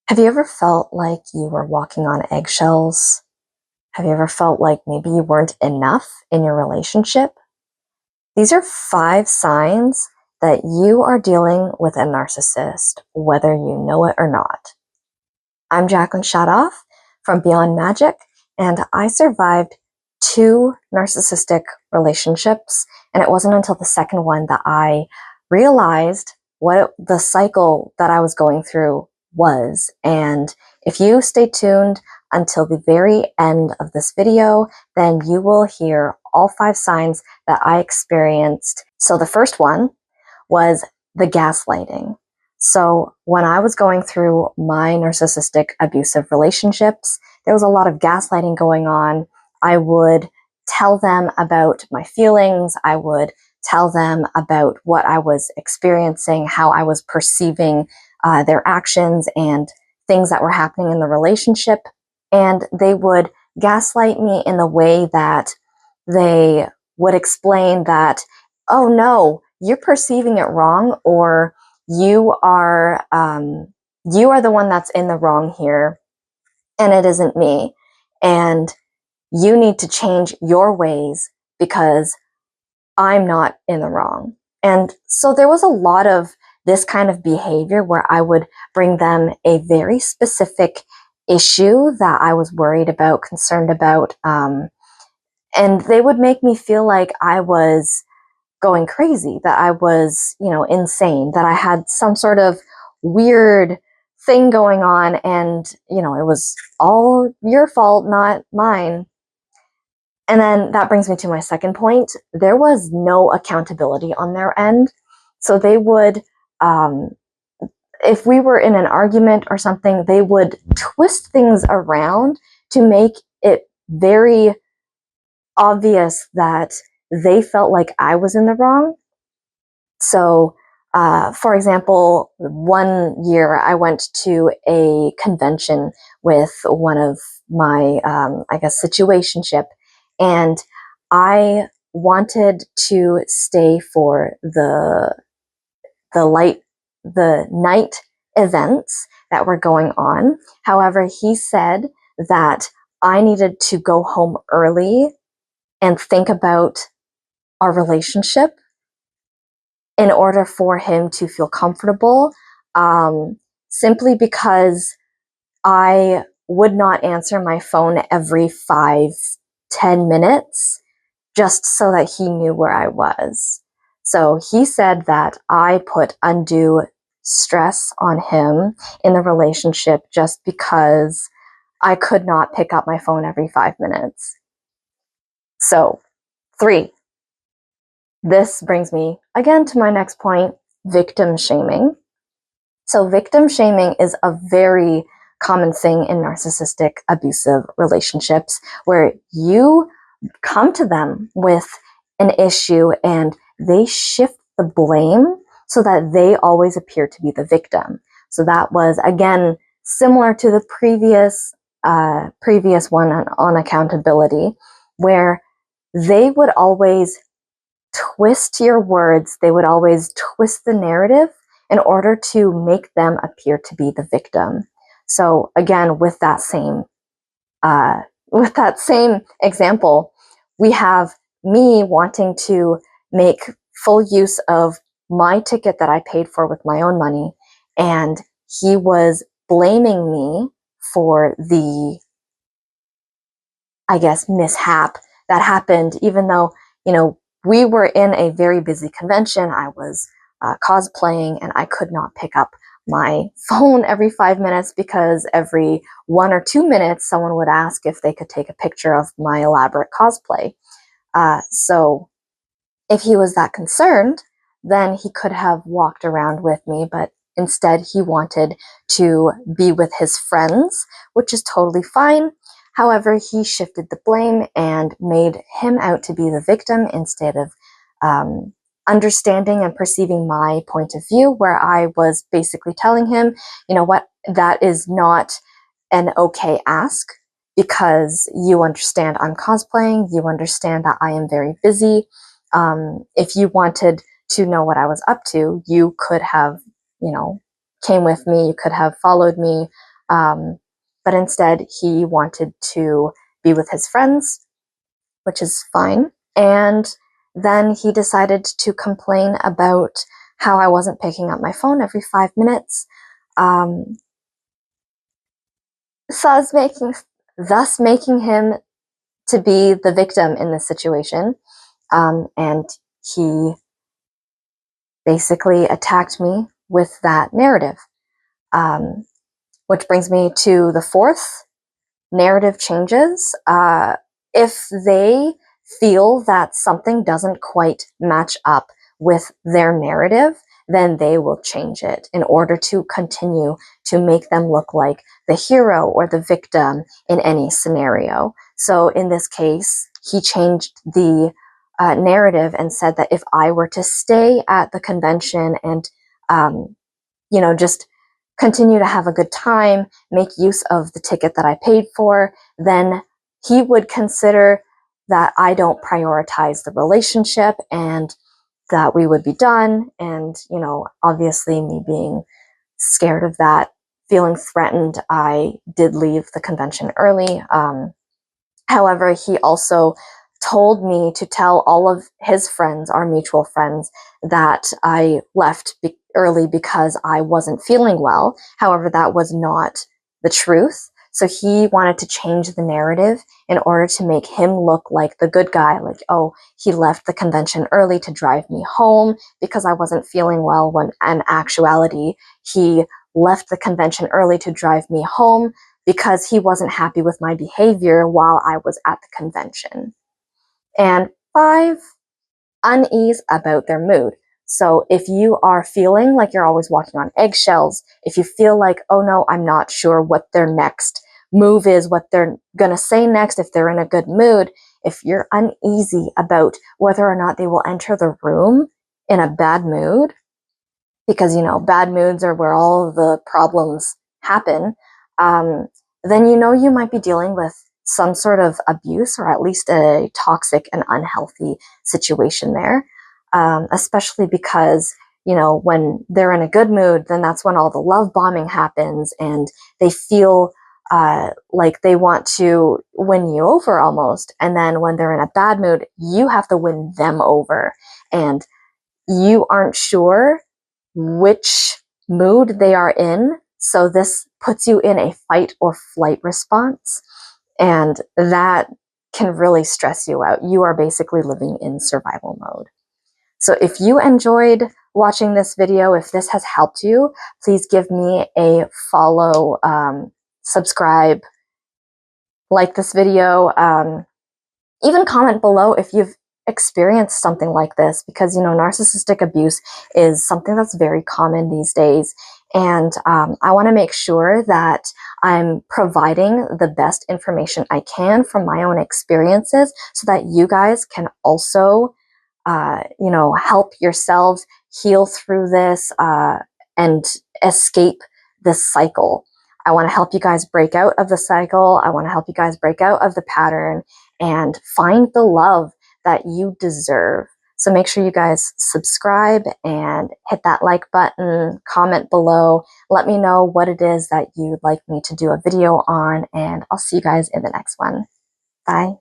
Have you ever felt like you were walking on eggshells? Have you ever felt like maybe you weren't enough in your relationship? These are 5 signs that you are dealing with a narcissist, whether you know it or not. I'm Jacqueline Shadoff from Beyond Magic, and I survived 2 narcissistic relationships, and it wasn't until the second one that I realized what the cycle that I was going through was. And if you stay tuned until the very end of this video, then you will hear all 5 signs that I experienced. So the first one was the gaslighting. So when I was going through my narcissistic abusive relationships, there was a lot of gaslighting going on. I would tell them about my feelings. I would tell them about what I was experiencing, how I was perceiving their actions and things that were happening in the relationship. And they would gaslight me in the way that they would explain that, oh no, you're perceiving it wrong, or you are the one that's in the wrong here, and it isn't me. And you need to change your ways because I'm not in the wrong. And so there was a lot of this kind of behavior where I would bring them a very specific issue that I was worried about, concerned about, and they would make me feel like I was going crazy, that I was, insane, that I had some sort of weird thing going on, and, it was all your fault, not mine. And then that brings me to my second point. There was no accountability on their end. So they would, if we were in an argument or something, they would twist things around to make it very obvious that they felt like I was in the wrong. So, for example, one year I went to a convention with one of my, situationship, and I wanted to stay for the night events that were going on. However, he said that I needed to go home early and think about our relationship in order for him to feel comfortable, simply because I would not answer my phone every 5-10 minutes just so that he knew where I was. So he said that I put undue stress on him in the relationship just because I could not pick up my phone every 5 minutes. So, 3. This brings me again to my next point, victim shaming. So victim shaming is a very common thing in narcissistic abusive relationships where you come to them with an issue and they shift the blame so that they always appear to be the victim. So that was, again, similar to the previous one on accountability, where they would always twist your words, they would always twist the narrative in order to make them appear to be the victim. So again, with that same example, we have me wanting to make full use of my ticket that I paid for with my own money, and he was blaming me for the, mishap that happened, even though, we were in a very busy convention. I was cosplaying, and I could not pick up my phone every 5 minutes because every 1 or 2 minutes someone would ask if they could take a picture of my elaborate cosplay. So if he was that concerned, then he could have walked around with me, but instead he wanted to be with his friends, which is totally fine. However, he shifted the blame and made him out to be the victim instead of understanding and perceiving my point of view, where I was basically telling him, you know what, that is not an okay ask because you understand I'm cosplaying, you understand that I am very busy. If you wanted to know what I was up to, you could have, came with me, you could have followed me, But instead, he wanted to be with his friends, which is fine. And then he decided to complain about how I wasn't picking up my phone every 5 minutes, thus making him to be the victim in this situation. And he basically attacked me with that narrative. Which brings me to the fourth narrative changes. If they feel that something doesn't quite match up with their narrative, then they will change it in order to continue to make them look like the hero or the victim in any scenario. So in this case, he changed the narrative and said that if I were to stay at the convention and, just continue to have a good time, make use of the ticket that I paid for, then he would consider that I don't prioritize the relationship and that we would be done. And, obviously me being scared of that, feeling threatened, I did leave the convention early. However, he also told me to tell all of his friends, our mutual friends, that I left early because I wasn't feeling well. However, that was not the truth. So he wanted to change the narrative in order to make him look like the good guy, like, oh, he left the convention early to drive me home because I wasn't feeling well, when in actuality, he left the convention early to drive me home because he wasn't happy with my behavior while I was at the convention. And 5, unease about their mood. So if you are feeling like you're always walking on eggshells, if you feel like, oh no, I'm not sure what their next move is, what they're going to say next, if they're in a good mood, if you're uneasy about whether or not they will enter the room in a bad mood, because, bad moods are where all of the problems happen, then you might be dealing with some sort of abuse or at least a toxic and unhealthy situation there, especially because, when they're in a good mood, then that's when all the love bombing happens and they feel like they want to win you over almost. And then when they're in a bad mood, you have to win them over. And you aren't sure which mood they are in. So this puts you in a fight or flight response. And that can really stress you out. You are basically living in survival mode. So if you enjoyed watching this video, if this has helped you, please give me a follow, subscribe, like this video, even comment below if you've experienced something like this, because narcissistic abuse is something that's very common these days, and I want to make sure that I'm providing the best information I can from my own experiences so that you guys can also help yourselves heal through this and escape this cycle. I want to help you guys break out of the cycle. I want to help you guys break out of the pattern and find the love that you deserve. So make sure you guys subscribe and hit that like button, comment below. Let me know what it is that you'd like me to do a video on, and I'll see you guys in the next one. Bye.